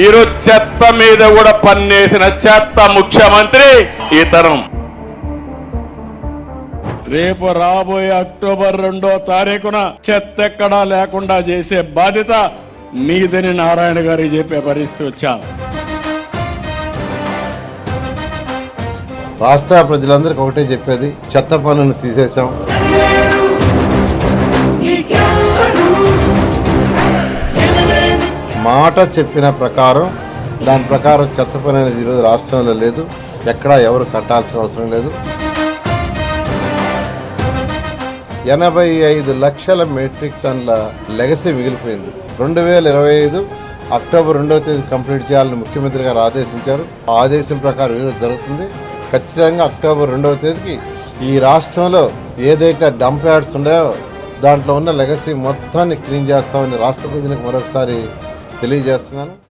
ఈరోజు చెత్త మీద కూడా పన్నేసిన చెత్త ముఖ్యమంత్రి ఇతరం. రేపు రాబోయే అక్టోబర్ 2వ తారీఖున చెత్త ఎక్కడా లేకుండా చేసే బాధ్యత మీదని నారాయణ గారికి చెప్పే పరిస్థితి వచ్చాం. రాష్ట్ర ప్రజలందరికీ ఒకటే చెప్పేది, చెత్త పన్నును తీసేశాం. మాట చెప్పిన ప్రకారం దాని ప్రకారం చెత్త పన్ను అనేది ఈరోజు రాష్ట్రంలో లేదు. ఎక్కడా ఎవరు కట్టాల్సిన అవసరం లేదు. 85 లక్షల మెట్రిక్ టన్ల లెగసీ మిగిలిపోయింది. 2025 అక్టోబర్ 2వ తేదీ కంప్లీట్ చేయాలని ముఖ్యమంత్రి గారు ఆదేశించారు. ఆ ఆదేశం ప్రకారం ఈరోజు జరుగుతుంది. ఖచ్చితంగా అక్టోబర్ 2వ తేదీకి ఈ రాష్ట్రంలో ఏదైతే డంప్ యార్డ్స్ ఉన్నాయో దాంట్లో ఉన్న లెగసీ మొత్తాన్ని క్లీన్ చేస్తామని రాష్ట్ర ప్రజలకు మరొకసారి తెలియజేస్తున్నాను.